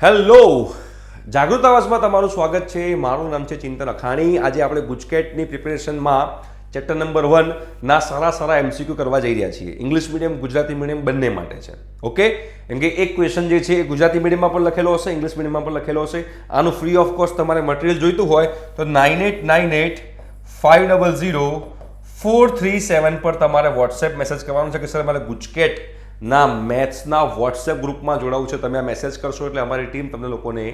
Hello, જાગૃત આવાસમાં તમારું સ્વાગત છે. મારું નામ છે ચિંતન અખાણી. આજે આપણે ગુજકેટની પ્રિપેરેશનમાં ચેપ્ટર નંબર 1 ના સારા એમસીક્યુ કરવા જઈ રહ્યા છીએ. ઇંગ્લિશ મીડિયમ ગુજરાતી મીડિયમ બંને માટે છે. ઓકે, કેમ કે એક ક્વેશ્ચન જે છે એ ગુજરાતી મીડિયમમાં પણ લખેલો હશે, ઇંગ્લિશ મીડિયમમાં પણ લખેલો હશે. આનું ફ્રી ઓફ કોસ્ટ તમારે મટીરિયલ જોઈતું હોય તો 9898 500 437 પર તમારે વોટ્સએપ મેસેજ કરવાનો છે કે સર મારે ગુજકેટ ના મેથ્સના વોટ્સએપ ગ્રુપમાં જોડાવું છે. તમે આ મેસેજ કરશો એટલે અમારી ટીમ તમને લોકોને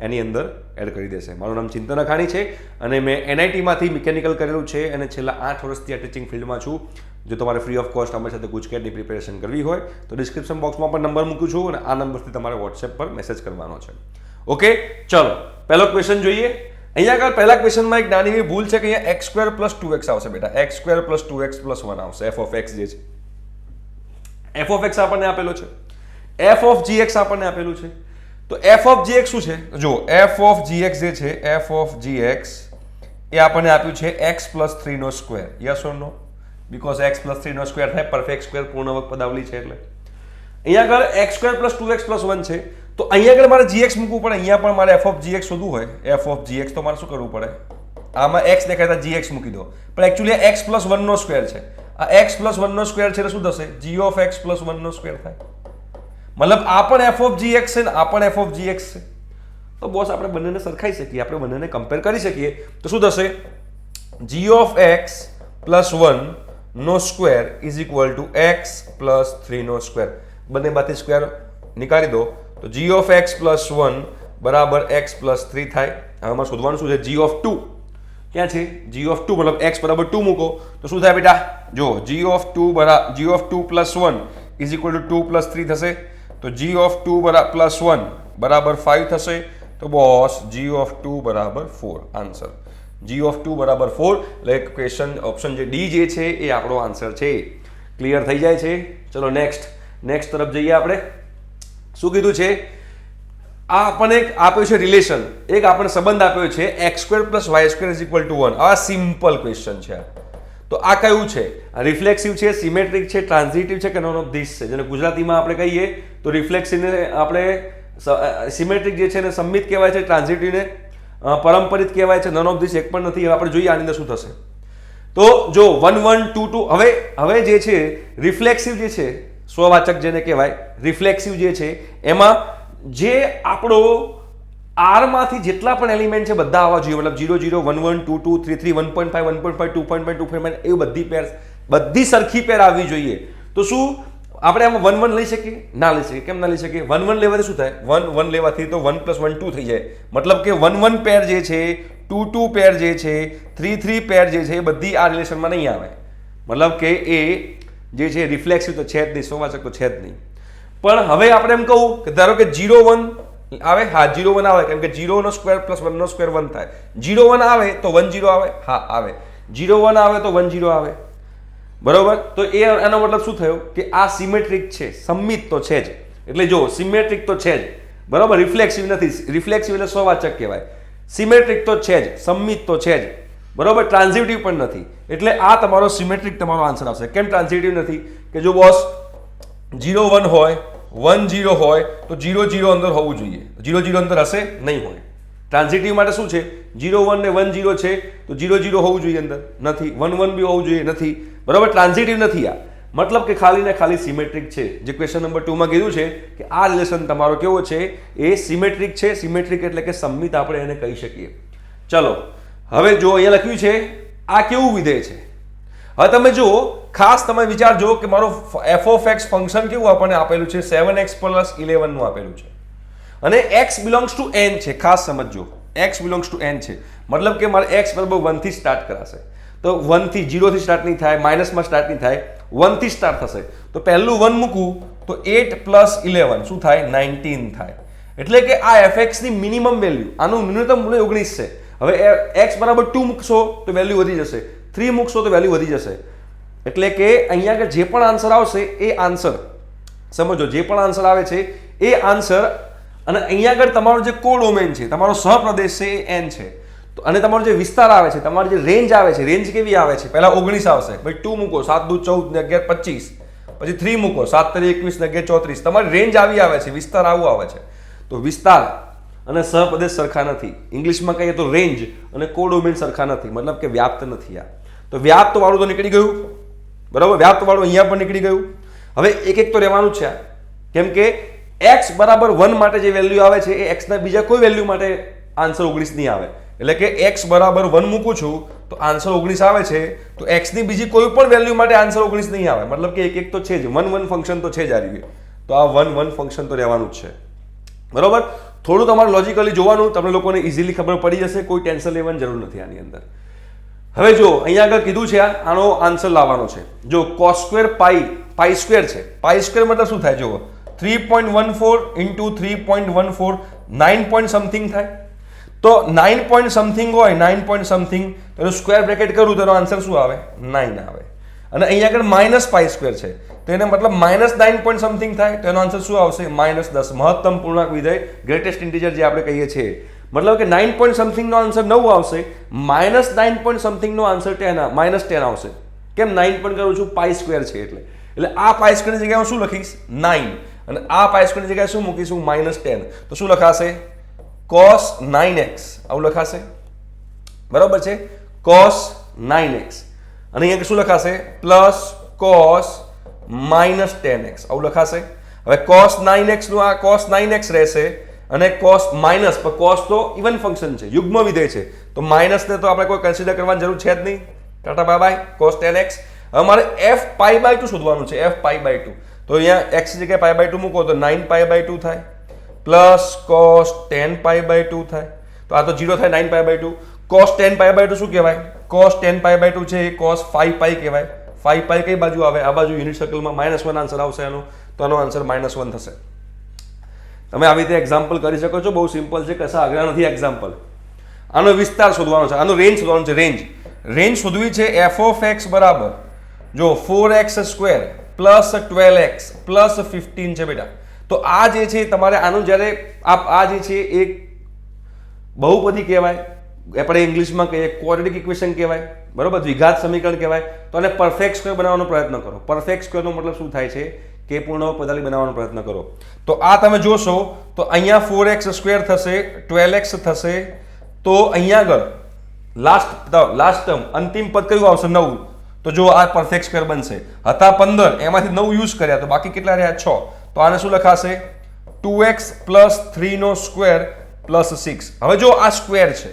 એની અંદર એડ કરી દેશે. મારું નામ ચિંતન અખાણી છે અને મેં NITમાંથી મિકેનિકલ કરેલું છે અને છેલ્લા 8 વર્ષથી આ ટીચિંગ ફિલ્ડમાં છું. જો તમારે ફ્રી ઓફ કોસ્ટ અમારી સાથે ગુજકેટની પ્રિપેરેશન કરવી હોય તો ડિસ્ક્રિપ્શન બોક્સમાં પણ નંબર મૂકું છું અને આ નંબરથી તમારે વોટ્સએપ પર મેસેજ કરવાનો છે. ઓકે, ચલો પહેલો ક્વેશ્ચન જોઈએ. અહીંયા આગળ પહેલા ક્વેશ્ચનમાં એક નાની એવી ભૂલ છે કે અહીંયા x² + 2x આવશે બેટા. x² + 2x + 1 આવશે. f of x જે છે f of x આપણને આપેલો છે, f of gx આપણને આપેલું છે. તો f of gx શું છે? જો f of gx જે છે, f of gx એ આપણને આપ્યું છે x + 3/2. Yes or no? Because x + 3/2 થાય, પરફેક્ટ સ્ક્વેર પૂર્ણવર્ગ પદાવલી છે એટલે. અહીંયા આગળ x² + 2x + 1 છે. તો અહીંયા આગળ મારે gx મૂકવું પડે. અહીંયા પણ મારે f of gx શોધવું હોય, f of gx તો મારે શું કરવું પડે? આમાં x દેખાય તો gx મૂકી દો, પણ એકચ્યુઅલી x + 1/2 છે. આ x + 1/2 છે એટલે શું થશે? g of x + 1/2 થાય. મતલબ આ પણ f of gx છે ને આ પણ f of gx છે. તો બોસ આપણે બંનેને સરખાઈ શકીએ, આપણે બંનેને કમ્પેર કરી શકીએ. તો શું થશે? g of x + 1/2 = x + 3/2. બંને બાજુથી સ્ક્વેર નીકાળી દો તો g of x + 1 = x + 3 થાય. આમાં શોધવાનું શું છે? g of 2 ક્યાં છે? g of 2 મતલબ x = 2 મૂકો તો શું થાય બેટા? જો g of 2 + 1 = 2 + 3 થશે. તો g of 2 + 1 = 5 થશે. તો boss g of 2 = 4 answer. g of 2 = 4 એટલે ક્વેશ્ચન ઓપ્શન જે ડી જે છે એ આપણો આન્સર છે. ક્લિયર થઈ જાય છે? ચલો નેક્સ્ટ તરફ જઈએ આપણે. શું કીધું છે? આ આપણને એક આપ્યો છે રિલેશન, એક આપણને સંબંધ આપ્યો છે x² + y² = 1. આ સિમ્પલ ક્વેશ્ચન છે. તો આ કયું છે? રિફ્લેક્સિવ છે, સિમેટ્રિક છે, ટ્રાન્ઝિટિવ છે કે નોન ઓફ ધીસ છે? જેને ગુજરાતીમાં આપણે કહીએ તો રિફ્લેક્સિવને આપણે સિમેટ્રિક જે છે ને સંમિત કહેવાય છે, ટ્રાન્ઝિટિવને પરંપરિત કહેવાય છે. નોન ઓફ ધીસ એક પણ નથી. હવે આપણે જોઈએ આની અંદર શું થશે. તો જો 1 1 2 2 હવે જે છે રિફ્લેક્સિવ જે છે, સ્વવાચક જેને કહેવાય રિફ્લેક્સિવ જે છે, એમાં જે આપણો R માંથી જેટલા પણ એલિમેન્ટ છે બધા આવવા જોઈએ. મતલબ 0 0 1 1 2 2 3 3 1.5 1.5 2.5 2.5 એ બધી પેર, બધી સરખી પેર આવવી જોઈએ. તો શું આપણે આમાં 1 1 લઈ શકીએ? ના લઈ શકીએ. કેમ ના લઈ શકીએ? 1 1 લેવાથી શું થાય? 1 1 લેવાથી તો 1 + 1 2 થઈ જાય. મતલબ કે 1 1 પેર જે છે, 2 2 પેર જે છે, 3 3 પેર જે છે એ બધી આ રિલેશનમાં નહીં આવે. મતલબ કે એ જે છે રિફ્લેક્સિવ તો છે જ નહીં, સ્વવાચક તો છે જ નહીં. પણ હવે આપણે એમ કહું કે ધારો કે 0 1 આવે. હા 0 1 આવે, કેમ કે 0² + 1² 1 થાય. 0 1 આવે તો 1 0 આવે. હા આવે. 0 1 આવે તો 1 0 આવે. બરોબર? તો એનો મતલબ શું થયો કે આ સિમેટ્રિક છે, સંમિત તો છે જ. એટલે જો સિમેટ્રિક તો છે જ, બરોબર? રિફ્લેક્સિવ નથી. રિફ્લેક્સિવ એટલે સ્વવાચક કહેવાય. સિમેટ્રિક તો છે જ, સંમિત તો છે જ, બરોબર? ટ્રાન્ઝિટિવ પણ નથી. એટલે આ તમારો સિમેટ્રિક તમારો આન્સર આવશે. કેમ ટ્રાન્ઝિટિવ નથી? કે જો બોસ 0 1 હોય, 1 0 હોય તો 0 0 અંદર હોવું જોઈએ. 0 0 અંદર હશે? નહીં હોય. ટ્રાન્ઝિટિવ માટે શું છે? 0 1 ને 1 0 છે તો 0 0 હોવું જોઈએ અંદર? નથી. 1 1 બી હોવું જોઈએ? નથી. બરોબર? ટ્રાન્ઝિટિવ નથી આ. મતલબ કે ખાલી ને ખાલી સિમેટ્રિક છે. જે ક્વેશ્ચન નંબર 2 માં કીધું છે કે આ રિલેશન તમારો કેવો છે? એ સિમેટ્રિક છે. સિમેટ્રિક એટલે કે સંમિત આપણે એને કહી શકીએ. ચલો હવે જો અહીંયા લખ્યું છે આ કેવું વિધેય છે. હવે તમે જુઓ, ખાસ તમે વિચારજો કે મારો f of x ફંક્શન કેવું આપણને આપેલું છે? 7x + 11 નું આપેલું છે અને x belongs to n છે. ખાસ સમજજો, x belongs to n છે. મતલબ કે મારે x = 1 થી સ્ટાર્ટ કરાશે. તો 1 થી 0 થી સ્ટાર્ટ નહીં થાય, માઇનસમાં સ્ટાર્ટ નહીં થાય, 1 થી સ્ટાર્ટ થશે. તો પહેલું 1 મૂકું તો 8 + 11 શું થાય? 19 થાય. એટલે કે આ fx ની મિનિમમ વેલ્યુ, આનું ન્યૂનતમ મૂલ્ય 19 છે. હવે x = 2 મૂકશો તો વેલ્યુ વધી જશે, 3 મૂકશો તો વેલ્યુ વધી જશે. એટલે કે અહીંયા આગળ જે પણ આન્સર આવશે એ આન્સર સમજો, જે પણ આન્સર આવે છે એ આન્સર. અને અહીંયા આગળ તમારો જે કોડોમેન છે, તમારો સહપ્રદેશ છે એ n છે. તો અને તમારો જે વિસ્તાર આવે છે, તમારી જે રેન્જ આવે છે, રેન્જ કેવી આવે છે? પહેલા 19 આવશે, પછી 2 મૂકો 7 2 14 ને 11 25, પછી 3 મૂકો 7 3 21 ને 11 34. તમારી રેન્જ આવી આવે છે, વિસ્તાર આવું આવે છે. તો વિસ્તાર અને સહપ્રદેશ સરખા નથી. ઇંગ્લિશમાં કહીએ તો રેન્જ અને કોડોમેન સરખા નથી, મતલબ કે વ્યાપ્ત નથી. આ તો વ્યાપ્ત વાળું તો નીકળી ગયું, બરાબર. વ્યાપ્ત વાળું અહીંયા પણ નીકળી ગયું. હવે એક એક તો રહેવાનું છે, કેમ કે x બરાબર 1 માટે જે વેલ્યુ આવે છે એ x ના બીજા કોઈ વેલ્યુ માટે આન્સર 19 નહીં આવે. એટલે કે x બરાબર 1 મૂકું છું તો આન્સર 19 આવે છે, તો x ની બીજી કોઈ પણ વેલ્યુ માટે આન્સર 19 નહીં આવે. મતલબ કે એક એક તો છે જ, 1 1 ફંક્શન તો છે જ આ રીતે. તો આ 1 1 ફંક્શન તો રહેવાનું જ છે, બરાબર. થોડું તમારે લોજિકલી જોવાનું, તમને લોકોને ઇઝીલી ખબર પડી જશે, કોઈ ટેન્શન લેવાની જરૂર નથી આની અંદર. હવે જો અહીંયા આગળ કીધું છે આનો આન્સર લાવવાનો છે. જો cos સ્ક્વેર પાઈ સ્ક્વેર છે. પાઈ સ્ક્વેર મતલબ શું થાય? જુઓ 3.14 into 3.14 9 point something થાય. તો 9 point something હોય, 9 point something, તો એનું સ્ક્વેર બ્રેકેટ કરું તો એનો આન્સર શું આવે? 9 આવે. અને અહીંયા આગળ માઇનસ પાઈ સ્ક્વેર છે, તો એને મતલબ -9 point something થાય, તો એનો આન્સર શું આવશે? -10. મહત્તમ પૂર્ણાંક વિધેય, ગ્રેટેસ્ટ ઇન્ટીજર જે આપણે કહીએ છીએ. મતલબ કે 9 point something નો આન્સર 9 આવશે, -9 point something નો આન્સર -10 આવશે. કેમ? 9 પણ કરું છું, પાઈ સ્ક્વેર છે એટલે આ પાઈ સ્ક્વેર ની જગ્યાએ હું શું લખીશ? 9. અને આ પાઈ સ્ક્વેર ની જગ્યાએ શું મૂકીશું? -10. તો શું લખાશે? cos 9x આવું લખાશે, બરાબર છે. cos 9x અને અહીંયા શું લખાશે? પ્લસ cos -10x આવું લખાશે. હવે cos 9x નું આ cos 9x રહેશે અને cos માઇનસ, પણ cos તો ઇવન ફંક્શન છે, યુગ્મ વિધેય છે, તો માઇનસ ને તો આપણે કોઈ કન્સિડર કરવાની જરૂર છે જ નહીં. Tata bye bye. cos 10x. હવે મારે f π/2 શોધવાનું છે, f π/2. તો અહીંયા x ની જગ્યાએ π/2 મૂકો તો 9 π/2 થાય, પ્લસ cos 10 π/2 થાય. તો આ તો 0 થાય, 9 π/2. cos 10 π/2 શું કહેવાય? cos 10 π/2 છે એ cos 5π કહેવાય. 5π કઈ બાજુ આવે? આ બાજુ યુનિટ સર્કલમાં -1 આન્સર આવશે એનો, તો આનો આન્સર -1 થશે. તમે આવી રીતે એક્ઝામ્પલ કરી શકો છો, બહુ સિમ્પલ છે, કશા અઘરા નથી એક્ઝામ્પલ. આનો વિસ્તાર શોધવાનો છે, આનો રેન્જ શોધવાનો છે. રેન્જ શોધવી છે f of x બરાબર, જો 4x² પ્લસ 12x પ્લસ 15 છે બેટા. તો આ જે છે તમારે આનું જ્યારે આ જે છે એ બહુપદી કહેવાય, આપણે ઇંગ્લિશમાં કહીએ ક્વોડ્રેટિક ઇક્વેશન કહેવાય, બરોબર, દ્વિઘાત સમીકરણ કહેવાય. તો આને પરફેક્ટ સ્ક્વેર બનાવવાનો પ્રયત્ન કરો. પરફેક્ટ સ્ક્વેરનો મતલબ શું થાય છે કે પૂર્ણ પદાવલી બનાવવાનો પ્રયત્ન કરો. તો આ તમે જોશો તો અહીંયા 4x² થશે, 12x થશે, તો અહીંયા આગળ લાસ્ટ ટર્મ અંતિમ પદ કયું આવશે? 9. તો જો આ પરફેક્ટ સ્ક્વેર બનશે. હતા 15, એમાંથી 9 યુઝ કર્યા, તો બાકી કેટલા રહ્યા? 6. તો આને શું લખાશે? 2x પ્લસ 3 નો સ્ક્વેર પ્લસ 6. હવે જો આ સ્ક્વેર છે,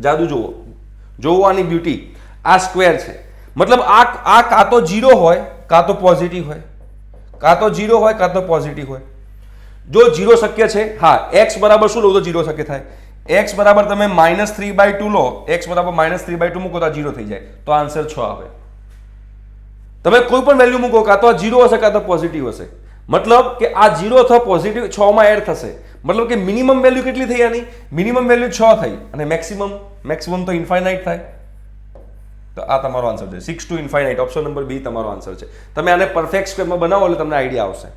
જાદુ જોવો આની બ્યુટી. આ સ્ક્વેર છે, મતલબ આ કાં તો 0 હોય કાં તો પોઝિટિવ હોય, કાં તો 0 હોય કાં તો પોઝિટિવ હોય. જો 0 શક્ય છે, હા, x બરાબર શું લો તો 0 શક્ય થાય? x બરાબર તમે -3/2 લો, x બરાબર -3/2 મૂકો તો આ 0 થઈ જાય, તો આન્સર 6 આવે. તમે કોઈ પણ વેલ્યુ મૂકો, કાં તો આ 0 હશે કાં તો પોઝિટિવ હશે. મતલબ કે આ 0 અથવા પોઝિટિવ 6 માં એડ થશે. મતલબ કે મિનિમમ વેલ્યુ કેટલી થઈ? આની મિનિમમ વેલ્યુ 6 થઈ, અને મેક્સિમમ તો ઇન્ફાઇનાઇટ થાય. તો આ તમારો આન્સર છે, 6 to ઇન્ફાઇનાઇટ. ઓપ્શન નંબર બી તમારો આન્સર છે. તમે આને પરફેક્ટ સ્ક્વેરમાં બનાવો એટલે તમને આઈડિયા આવશે,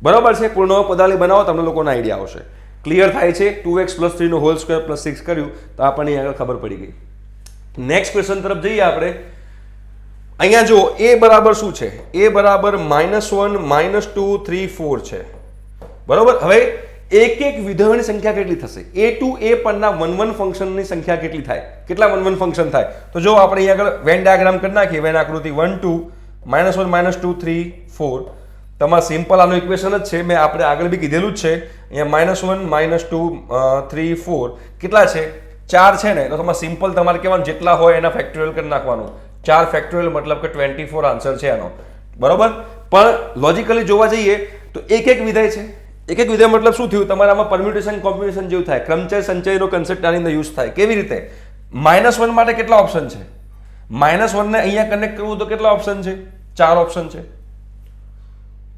બરાબર છે. પૂર્ણ પદાવલી બનાવો, તમને લોકોને આઈડિયા આવશે. ક્લિયર થાય છે? 2x + 3 નો હોલ સ્ક્વેર + 6 કર્યું તો આપણને આગળ ખબર પડી ગઈ. નેક્સ્ટ ક્વેશ્ચન તરફ જઈએ આપણે. અહીંયા જો a બરાબર શું છે? a બરાબર -1 -2 3 4 છે, બરાબર. હવે એક વિધેયોની સંખ્યા કેટલી થશે? a to a પરના 1 1 ફંક્શનની સંખ્યા કેટલી થાય? કેટલા 1 1 ફંક્શન થાય? તો જો આપણે અહીંયા આગળ વેન ડાયાગ્રામ કરી નાખીએ, વેન આકૃતિ 1 2 -1 -2 3 4. તમારે સિમ્પલ આનું ઇક્વેશન જ છે, મેં આપણે આગળ બી કીધેલું જ છે. અહીંયા -1 -2 3 4 કેટલા છે? 4 છે ને, તો તમારે સિમ્પલ તમારે કહેવાનું જેટલા હોય એના ફેક્ટોરિયલ કરી નાખવાનું. 4 ફેક્ટોરિયલ મતલબ કે 24 આન્સર છે એનો, બરોબર. પણ લોજિકલી જોવા જઈએ તો એક વિધેય છે. એક વિધેય મતલબ શું થયું? તમારે આમાં પરમ્યુટેશન કોમ્બિનેશન જેવું થાય, ક્રમચય સંચયનો કન્સેપ્ટ આની અંદર યુઝ થાય. કેવી રીતે? -1 માટે કેટલા ઓપ્શન છે? -1 ને અહીંયા કનેક્ટ કરવું તો કેટલા ઓપ્શન છે? 4 ઓપ્શન છે.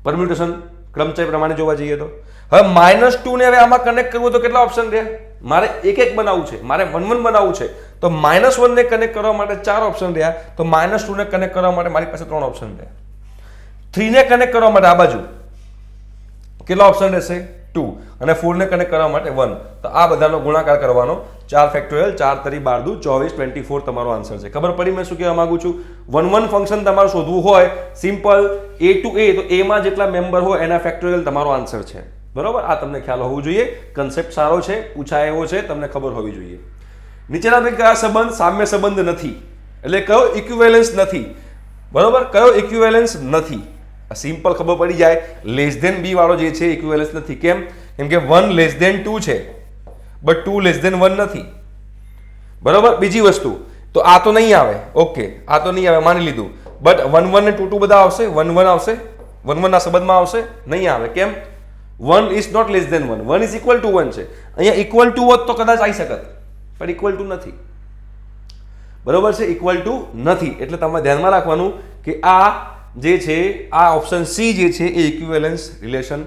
પરમ્યુટેશન ક્રમચય પ્રમાણે જોવા જઈએ તો. હવે -2 ને હવે આમાં કનેક્ટ કરવું તો કેટલા ઓપ્શન રહ્યા? મારે એક બનાવવું છે, મારે 1 1 બનાવવું છે, તો -1 ને કનેક્ટ કરવા માટે 4 ઓપ્શન રહ્યા, તો -2 ને કનેક્ટ કરવા માટે મારી પાસે 3 ઓપ્શન રહ્યા. 3 ને કનેક્ટ કરવા માટે આ બાજુ કેટલા ઓપ્શન રહેશે? 2. અને 4 ને કનેક્ટ કરવા માટે 1. તો આ બધાનો ગુણાકાર કરવાનો. 4 ફેક્ટોરિયલ 4 તરી 12 24 24 તમારો આન્સર છે. ખબર પડી મેં શું કહેવા માંગુ છું? 1 1 ફંક્શન તમારે શોધવું હોય સિમ્પલ a to a, તો a માં જેટલા મેમ્બર હોય એના ફેક્ટોરિયલ તમારો આન્સર છે, બરોબર, આ તમને ખ્યાલ હોવો જોઈએ, કન્સેપ્ટ સારો છે, પૂછાય એવો છે, તમને ખબર હોવી જોઈએ. નીચેના પૈકી કયા સંબંધ સામ્ય સંબંધ નથી, એટલે કયો ઇક્વિવેલન્સ નથી, બરોબર, કયો ઇક્વિવેલન્સ નથી? સિમ્પલ ખબર પડી જાય, લેસ ધેન બી વાળો જે છે ઇક્વિવેલન્સ નથી. કેમ? કેમ કે 1 લેસ ધેન 2 છે બટ 2 લેસ ધેન 1 નથી, બરોબર. બીજી વસ્તુ તો આ તો નહીં આવે, ઓકે, આ તો નહીં આવે, માની લીધું, બટ 1 1 ને 2 2 બધા આવશે, 1 1 આવશે, 1 1 ના સંબંધમાં આવશે, નહીં આવે. કેમ? 1 is not less than 1, 1 is equal to 1 છે. અહીંયા ઇક્વલ ટુ હોત તો કદાચ આવી શકત, પણ ઇક્વલ ટુ નથી, બરોબર છે, ઇક્વલ ટુ નથી. એટલે તમારે ધ્યાનમાં રાખવાનું કે આ જે છે, આ ઓપ્શન સી જે છે એ ઇક્વિવેલન્સ રિલેશન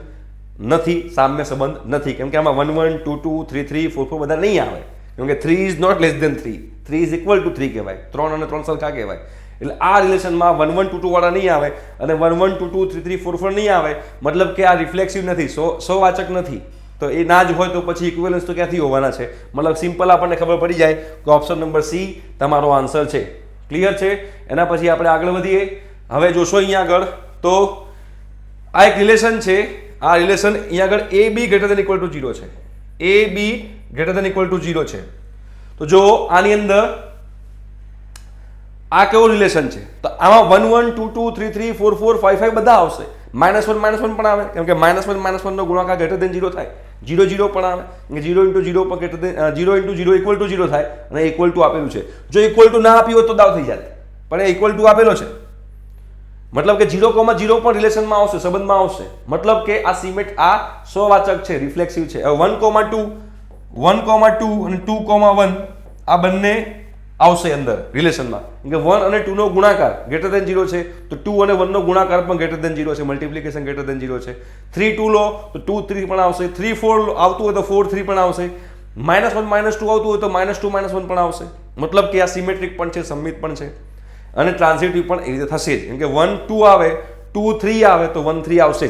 નથી, સામ્ય સંબંધ નથી. કેમ કે આમાં 1 1 2 2 3 3 4 4 બધા નહીં આવે, કેમ કે 3 is not less than 3, 3 is equal to 3 કહેવાય, 3 અને 3 સરખા કહેવાય. એટલે આ રિલેશનમાં 1 1 2 2 વાળા નહીં આવે અને 1 1 2 2 3 3 4 4 નહીં આવે, મતલબ કે આ રિફ્લેક્સિવ નથી, સહવાચક નથી. તો એ ના જ હોય તો પછી ઇક્વિવેલન્સ તો ક્યાંથી હોવાના છે? મતલબ સિમ્પલ આપણને ખબર પડી જાય કે ઓપ્શન નંબર સી તમારો આન્સર છે. ક્લિયર છે? એના પછી આપણે આગળ વધીએ. હવે જોશો અહીંયા આગળ તો આ એક રિલેશન છે, આ રિલેશન અહીંયા આગળ એ B greater than equal to 0 છે, એ B greater than equal to 0 છે. તો જો આની અંદર આ કેવો રિલેશન છે? તો આમાં 1 1 2 2 3 3 4 4 5 5 બધા આવશે, -1 પણ આવે, કેમ કે -1 નો ગુણાકાર ગ્રેટર દેન 0 થાય, 0 0 પણ આવે, 0 × 0 પણ ગ્રેટર દેન 0 × 0 ઇક્વલ ટુ 0 થાય, અને ઇક્વલ ટુ આપેલું છે. જો ઇક્વલ ટુ ના આપ્યું હોત તો દાવ થઈ જાત, પણ એ ઇક્વલ ટુ આપેલો છે, મતલબ કે 0, 0 પણ રિલેશનમાં આવશે, સંબંધમાં આવશે, મતલબ કે આ સિમેટ, આ સહવાચક છે, રિફ્લેક્સિવ છે. હવે 1 2 અને 2 1 આ બંને આવશે અંદર રિલેશનમાં, કે 1 અને 2 નો ગુણાકાર ગ્રેટર દેન 0 છે, તો 2 અને 1 નો ગુણાકાર પણ ગ્રેટર દેન 0 છે, મલ્ટિપ્લિકેશન ગ્રેટર દેન 0 છે. 3 2 લો તો 2 3 પણ આવશે, 3 4 આવતું હોય તો 4 3 પણ આવશે, -1 -2 આવતું હોય તો -2 -1 પણ આવશે. મતલબ કે આ સિમેટ્રિક પણ છે, સમમિત પણ છે, અને ટ્રાન્ઝિટિવ પણ એ રીતે થશે જ. કેમ કે 1 2 આવે, 2 3 આવે તો 1 3 આવશે જ,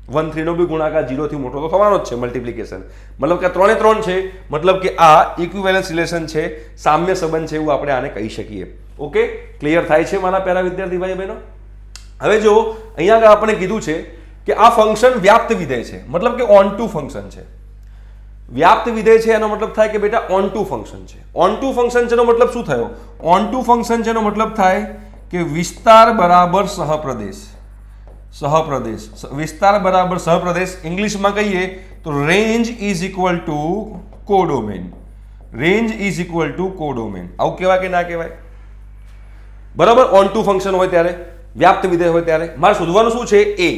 1 3 નો બી ગુણાકાર 0 થી મોટો તો થવાનો જ છે, મલ્ટિપ્લિકેશન. મતલબ કે 3 3 છે, મતલબ કે આ ઇક્વિવેલન્સ રિલેશન છે, સામ્ય સંબંધ છે, એવું આપણે આને કહી શકીએ. ઓકે, ક્લિયર થાય છે મારા પ્યારા વિદ્યાર્થી ભાઈ બહેનો? હવે જો અહીંયા આગળ આપણે કીધું છે કે આ ફંક્શન વ્યાપ્ત વિધેય છે, મતલબ કે ઓન ટુ ફંક્શન છે. વ્યાપ્ત વિધેય છે એનો મતલબ થાય કે બેટા ઓન ટુ ફંક્શન છે. ઓન ટુ ફંક્શન છે એનો મતલબ શું થયો? ઓન ટુ ફંક્શન છે એનો મતલબ થાય કે વિસ્તાર બરાબર સહપ્રદેશ, વિસ્તાર બરાબર સહપ્રદેશ. ઇંગ્લિશમાં કહીએ તો range is equal to codomain, range is equal to codomain. આવું કહેવાય કે ના કહેવાય? બરાબર, ઓન ટુ ફંક્શન હોય ત્યારે, વ્યાપ્ત વિધેય હોય ત્યારે મારે શોધવાનું શું છે? એ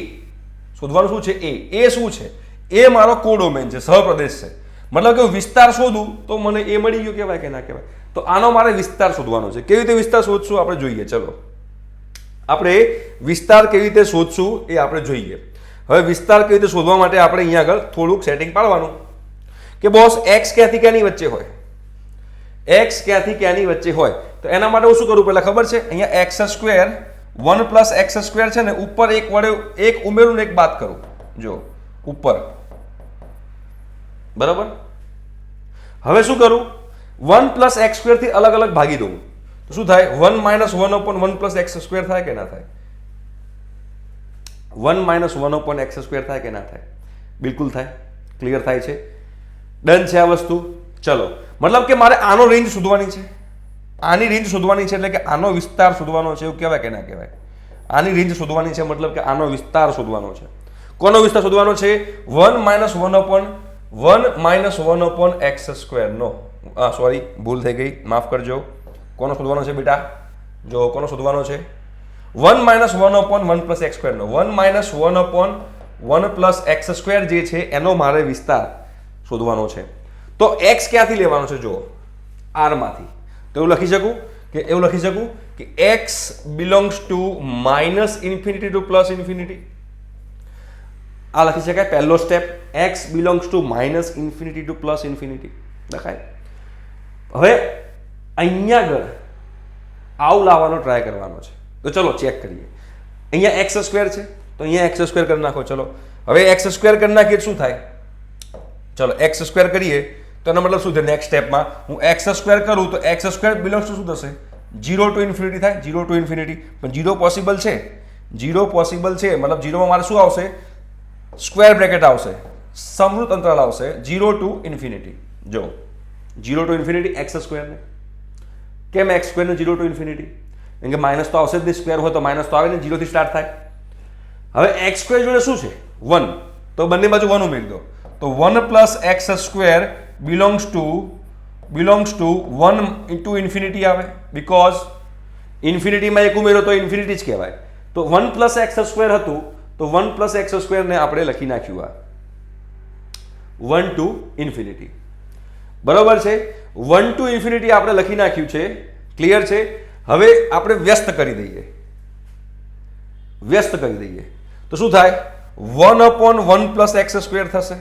શોધવાનું શું છે? એ શું છે? એ મારો કોડોમેન છે, સહપ્રદેશ છે. મતલબ કે વિસ્તાર શોધું તો મને એ મળી ગયો, કહેવાય કે ના કહેવાય? તો આનો મારે વિસ્તાર શોધવાનો છે. કેવી રીતે વિસ્તાર શોધશું આપણે જોઈએ. ચલો આપણે વિસ્તાર કેવી રીતે શોધશું એ આપણે જોઈએ. હવે વિસ્તાર કેવી રીતે શોધવા માટે આપણે અહીંયા આગળ થોડુંક સેટિંગ પાડવાનું કે બોસ x ક્યાંથી ક્યાંની વચ્ચે હોય, x ક્યાંથી ક્યાંની વચ્ચે હોય. તો એના માટે હું શું કરું પહેલા ખબર છે? અહીંયા x² 1 + x² છે ને, ઉપર એક વડે એક ઉમેરું ને એક બાદ કરું. જો ઉપર, બરાબર. હવે શું કરું? 1 + x² થી અલગ અલગ ભાગી દઉં તો શું થાય? 1 - 1/1 + x² થાય કે ના થાય? 1 - 1/x² થાય કે ના થાય? બિલકુલ થાય. ક્લિયર થાય છે? ડન છે આ વસ્તુ. ચલો, મતલબ કે મારે આનો રેન્જ શોધવાની છે, આની રેન્જ શોધવાની છે, એટલે કે આનો વિસ્તાર શોધવાનો છે, એવું કહેવાય કે ના કહેવાય? આની રેન્જ શોધવાની છે, મતલબ કે આનો વિસ્તાર શોધવાનો છે. કોનો વિસ્તાર શોધવાનો છે? 1 - 1/x². નો સોરી, ભૂલ થઈ ગઈ, માફ કરજો. કોનો શોધવાનો છે બેટા? જો કોનો શોધવાનો છે? 1 - 1/1 + x². નો 1 - 1/1 + x² જે છે એનો મારે વિસ્તાર શોધવાનો છે. તો x ક્યાંથી લેવાનો છે? જો r માંથી. તો એવું લખી શકું કે x belongs to -∞ to +∞. આ લખી શકાય પહેલો step, x belongs to -∞ to +∞. લખાય. હવે અહીંયા આગળ આવું લાવવાનો ટ્રાય કરવાનો છે. તો ચલો ચેક કરીએ. અહીંયા x² છે તો અહીંયા x² કરી નાખો. ચલો હવે x² કરી નાખીએ શું થાય? ચલો x² કરીએ તો એનો મતલબ શું છે? નેક્સ્ટ સ્ટેપમાં હું x² કરું તો x² બિલોંગ્સ ટુ શું થશે? 0 to ∞ થાય, 0 to ∞. પણ 0 પોસિબલ છે, 0 પોસિબલ છે, મતલબ 0 માં મારે શું આવશે? સ્ક્વેર બ્રેકેટ આવશે. સમૃદ્ધ અંતરાલ આવશે 0 ટુ ઇન્ફિનિટી. જો 0 ટુ ઇન્ફિનિટી એક્સ સ્ક્વેરને, કેમ એક્સ સ્ક્વેરને 0 ટુ ઇન્ફિનિટી? કેમ કે માઇનસ તો આવશે જ નહીં, સ્ક્વેર હોય તો માઇનસ તો આવે ને, 0 થી સ્ટાર્ટ થાય. હવે એક્સ સ્ક્વેર જોડે શું છે? 1, તો બંને બાજુ 1 ઉમેરી દો, તો 1 plus x square belongs to 1 into infinity આવે, બીકોઝ ઇન્ફિનિટીમાં એક ઉમેરો તો ઇન્ફિનિટી જ કહેવાય. તો 1 પ્લસ એક્સ સ્ક્વેર હતું, તો 1 પ્લસ એક્સ સ્ક્વેરને આપણે લખી નાખ્યું આ 1 ટુ ઇન્ફિનિટી. બરોબર છે, 1 ટુ ઇન્ફિનિટી આપણે લખી નાખ્યું છે. ક્લિયર છે? હવે આપણે વ્યસ્ત કરી દઈએ, તો શું થાય? 1/1 પ્લસ એક્સ સ્ક્વેર થશે.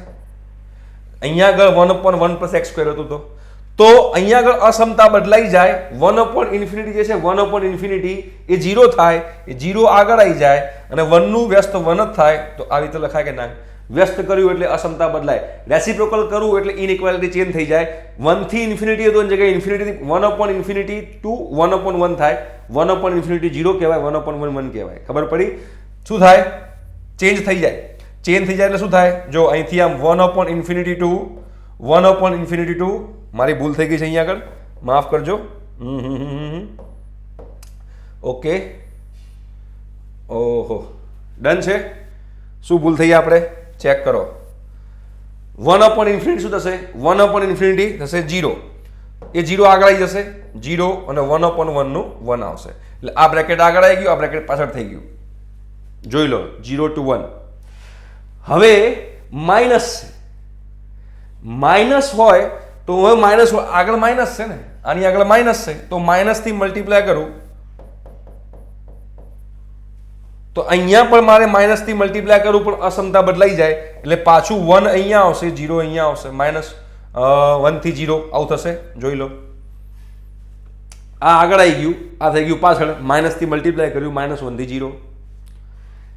અહીંયા આગળ 1/1 પ્લસ એક્સ સ્ક્વેર હતું, તો અહીંયા આગળ અસમતા બદલાઈ જાય. 1 ઇન્ફિનિટી જે છે 1 ઇન્ફિનિટી એ 0 થાય, એ 0 આગળ આવી જાય અને 1 નું વ્યસ્ત 1 જ થાય. તો આવી રીતે લખાય કે ના? વ્યસ્ત કર્યું એટલે અસમતા બદલાય, રેસિપ્રોકલ કરવું એટલે ઇનઇક્વાલિટી ચેન્જ થઈ જાય. 1 થી ઇન્ફિનિટી હતું એની જગ્યાએ ઇન્ફિનિટી 1 ઇન્ફિનિટી ટુ 1/1 થાય. 1 ઇન્ફિનિટી 0 કહેવાય, 1/1 1 કહેવાય. ખબર પડી? શું થાય? ચેન્જ થઈ જાય. એટલે શું થાય? જો અહીંથી આમ 1 ઇન્ફિનિટી ટુ મારી ભૂલ થઈ ગઈ છે અહીંયા આગળ, માફ કરજો. ઓકે, ઓહો, ડન છે. શું ભૂલ થઈ આપણે ચેક કરો. 1 ઇન્ફિનિટી શું થશે? 1 ઇન્ફિનિટી થશે 0, એ 0 આગળ આવી જશે, 0 અને 1/1 નું 1 આવશે. એટલે આ બ્રેકેટ આગળ આવી ગયું, આ બ્રેકેટ પાછળ થઈ ગયું. જોઈ લો, 0 ટુ 1. હવે માઇનસ હોય તો હવે માઇનસ આગળ માઇનસ છે ને, આની આગળ માઇનસ છે, તો માઇનસ થી મલ્ટીપ્લાય કરું તો અહીંયા પણ મારે માઇનસ થી મલ્ટીપ્લાય કરવું, પણ અસમતા બદલાઈ જાય એટલે પાછું 1 અહીંયા આવશે, 0 અહીંયા આવશે, -1 થી 0 આવું થશે. જોઈ લો, આ આગળ આવી ગયું, આ થઈ ગયું પાછળ, માઇનસ થી મલ્ટીપ્લાય કર્યું, -1 થી 0.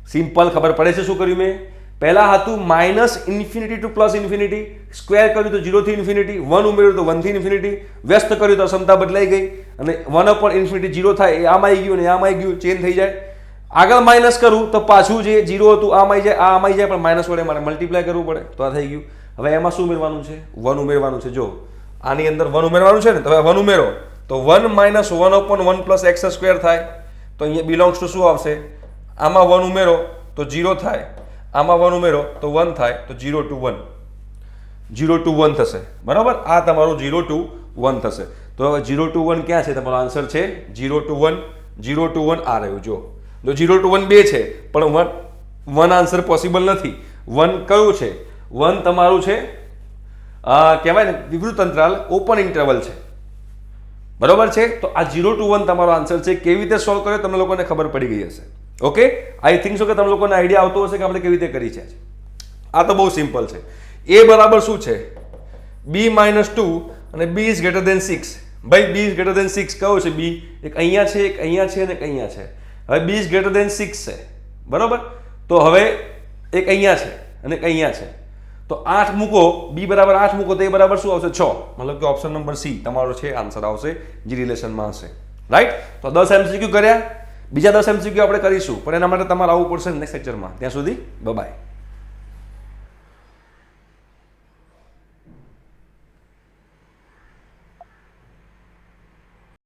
સિમ્પલ. ખબર પડે છે શું કર્યું મેં? પહેલા હતું minus infinity to plus infinity, square કર્યું તો 0 થી ઇન્ફિનિટી, 1 ઉમેર્યું તો 1 થી ઇન્ફિનિટી, વ્યસ્ત કર્યું તો અસમતા બદલાઈ ગઈ અને 1/ઇન્ફિનિટી 0 થાય, એ આમાં આવી ગયું અને આમાં આવી ગયું, ચેન્જ થઈ જાય. આગળ માઇનસ કરું તો પાછું જે 0 હતું આમાં આવી જાય, આમાં આવી જાય, પણ માઇનસ વડે મારે મલ્ટીપ્લાય કરવું પડે, તો આ થઈ ગયું. હવે એમાં શું ઉમેરવાનું છે? 1 ઉમેરવાનું છે. જો આની અંદર 1 ઉમેરવાનું છે ને, તો હવે 1 ઉમેરો તો 1 - 1/1 પ્લસ એક્સ સ્ક્વેર થાય. તો અહીંયા બિલોંગ્સ ટુ શું આવશે? આમાં 1 ઉમેરો તો 0 થાય, આમાં 1 ઉમેરો તો 1 થાય, તો 0 ટુ 1 થશે. બરાબર? આ તમારું 0 ટુ 1 થશે. તો હવે 0 ટુ 1 ક્યાં છે? તમારો આન્સર છે 0 ટુ 1. 0 ટુ 1 આ રહ્યું. જો 0 ટુ 1 2 છે, પણ 1 આન્સર પોસિબલ નથી. 1 કયું છે? 1 તમારું છે કહેવાય ને વિવૃત અંતરાલ, ઓપન ઇન્ટરવલ છે. બરોબર છે? તો આ 0 ટુ 1 તમારો આન્સર છે. કેવી રીતે સોલ્વ કર્યો તમને લોકોને ખબર પડી ગઈ હશે. ઓકે, આઈ થિંક સો કે તમને લોકોને આઈડિયા આવતો હશે કે આપણે કેવી રીતે કરી છે. આ તો બહુ સિમ્પલ છે. એ બરાબર શું છે? b - 2 અને b ઇઝ ગ્રેટર દેન 6. ભાઈ b ઇઝ ગ્રેટર દેન 6 કયો છે? b એક અહીંયા છે, એક અહીંયા છે અને એક અહીંયા છે. હવે b ઇઝ ગ્રેટર દેન 6 છે. બરોબર? તો હવે એક અહીંયા છે અને એક અહીંયા છે, તો 8 મૂકો, b બરાબર 8 મૂકો તો એ બરાબર શું આવશે? 6. મતલબ કે ઓપ્શન નંબર સી તમારો છે આન્સર આવશે, જે રિલેશનમાં હશે. રાઈટ? તો 10 MCQ કર્યા, બીજા 10 MCQ આપણે કરીશું, પણ એના માટે તમારે આવવું પડશે નેક્સ્ટ લેક્ચરમાં. ત્યાં સુધી બાય.